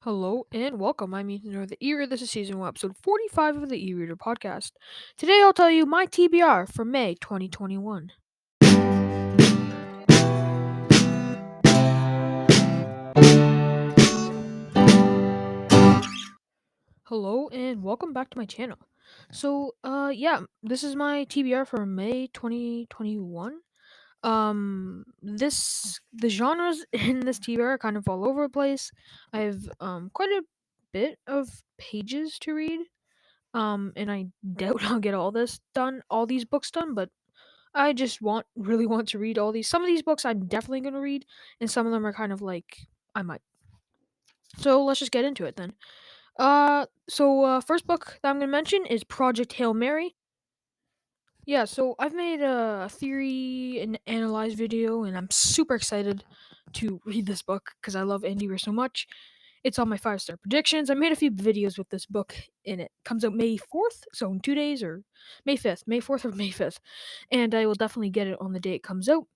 Hello and welcome. I'm Ethan of the E-Reader. This is season 1, episode 45 of the E-Reader podcast. Today I'll tell you my TBR for May 2021. Hello and welcome back to my channel. This is my TBR for May 2021. The genres in this TBR are kind of all over the place. I have quite a bit of pages to read. And I doubt I'll get all these books done, but I just really want to read all these. Some of these books I'm definitely going to read, and some of them are kind of like I might. So let's just get into it then. First book that I'm going to mention is Project Hail Mary. Yeah, so I've made a theory and analyze video, and I'm super excited to read this book because I love Andy Weir so much. It's on my 5-star predictions. I made a few videos with this book in it. Comes out May 4th, so in 2 days, or May 5th, May 4th or May 5th. And I will definitely get it on the day it comes out.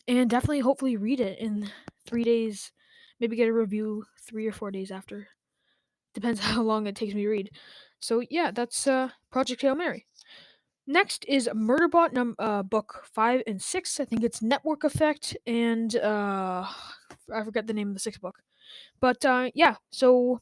And definitely, hopefully, read it in 3 days. Maybe get a review 3 or 4 days after. Depends how long it takes me to read. So yeah, that's Project Hail Mary. Next is Murderbot book 5 and 6. I think it's Network Effect, and I forget the name of the sixth book. But so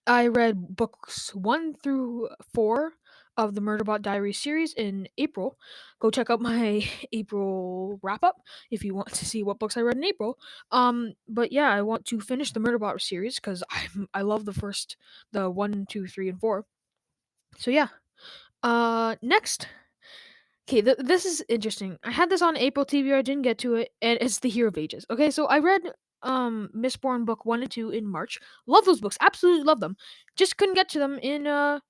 I read books 1 through 4 of the Murderbot Diary series in April. Go check out my April wrap up if you want to see what books I read in April. But yeah, I want to finish the Murderbot series because I love the 1, 2, 3, and 4. So yeah. Next. Okay, this is interesting. I had this on April TBR, I didn't get to it, and it's The Hero of Ages. Okay, so I read Mistborn book 1 and 2 in March. Love those books, absolutely love them. Just couldn't get to them in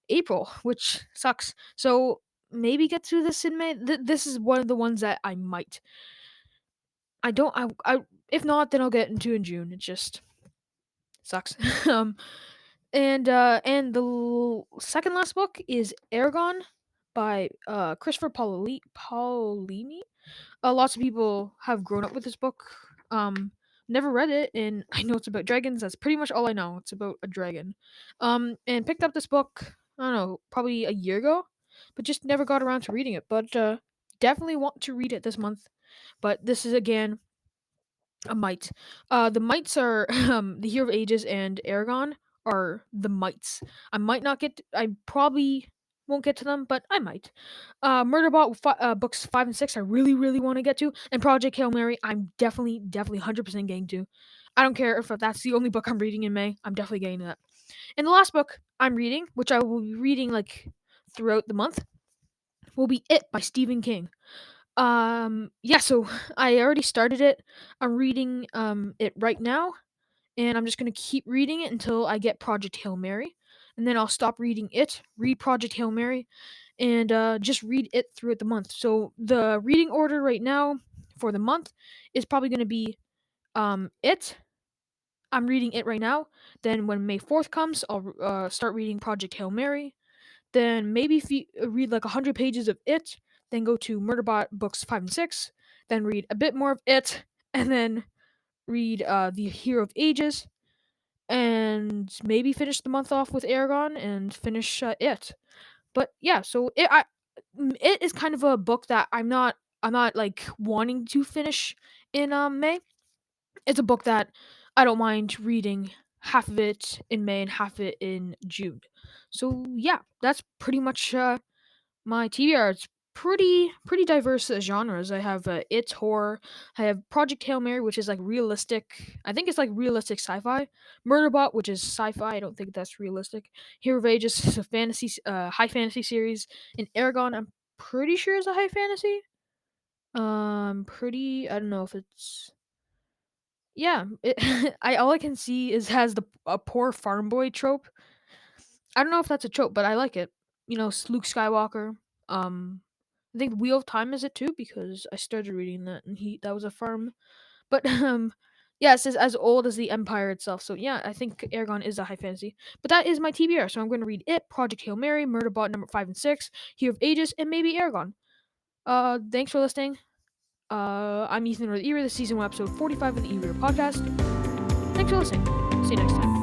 April, which sucks. So maybe get to this in May. This is one of the ones that I might. I don't. I if not, then I'll get into in June. It just sucks. And the second last book is Aragon by Christopher Paolini. Lots of people have grown up with this book. Never read it, and I know it's about dragons. That's pretty much all I know. It's about a dragon. And picked up this book. I don't know, probably a year ago, but just never got around to reading it. But definitely want to read it this month. But this is again a might. The mites are the Hero of Ages and Aragon are the mites. I probably won't get to them, but I might. Books 5 and 6, I really, really want to get to, and Project Hail Mary, I'm definitely, 100% getting to. I don't care if that's the only book I'm reading in May. I'm definitely getting to that. And the last book I'm reading, which I will be reading like throughout the month, will be It by Stephen King. So I already started it. I'm reading it right now, and I'm just gonna keep reading it until I get Project Hail Mary, and then I'll stop reading it, read Project Hail Mary, and just read it throughout the month. So the reading order right now for the month is probably gonna be it. I'm reading it right now. Then when May 4th comes, I'll start reading Project Hail Mary. Then maybe if you read like 100 pages of it, then go to Murderbot books 5 and 6, then read a bit more of it, and then read The Hero of Ages, and maybe finish the month off with Aragon and finish it. But yeah, so it is kind of a book that I'm not like wanting to finish in May. It's a book that I don't mind reading half of it in May and half of it in June. So yeah, that's pretty much my TBR. It's pretty diverse genres. I have It's horror. I have Project Hail Mary, which is like realistic. I think it's like realistic sci-fi. Murderbot, which is sci-fi. I don't think that's realistic. Hero of Ages is a high fantasy series. And Aragon, I'm pretty sure is a high fantasy. Pretty. I don't know if it's. Yeah, I all I can see is has the a poor farm boy trope. I don't know if that's a trope, but I like it. Luke Skywalker. I think Wheel of Time is it too because I started reading that and he that was a farm. But yeah, it says as old as the Empire itself. So yeah, I think Aragon is a high fantasy. But that is my TBR. So I'm going to read it, Project Hail Mary, Murderbot number 5 and 6, Hero of Ages, and maybe Aragon. Thanks for listening. I'm Ethan with the E-Reader, this season 1, episode 45 of the E-Reader podcast. Thanks for listening. See See you next time.